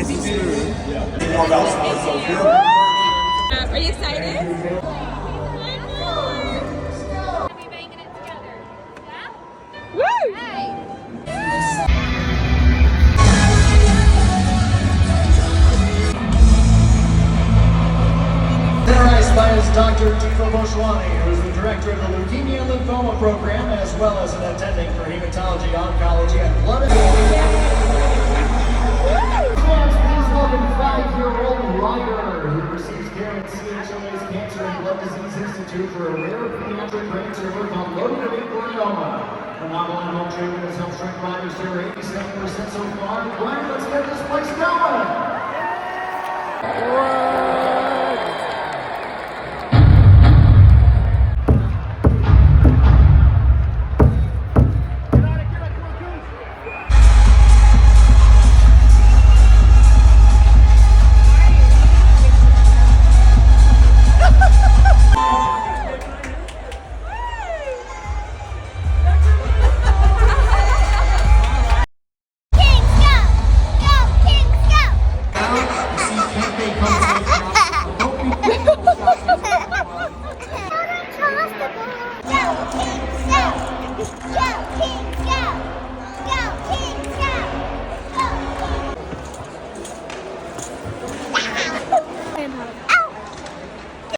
be smooth. Are you excited? Woo! Organized by his Dr. Tifa Boshwani, who is the director of the Leukemia and Lymphoma Program, as well as an attending for hematology, oncology, and blood. Please welcome 5-year-old Ryder, who receives care at CHLA's Cancer and Blood Disease Institute for a rare pediatric brain tumor called low-grade glioma. The novel at-home treatment has helped shrink Ryder's hair 87% so far. Ryder, let's get this place going!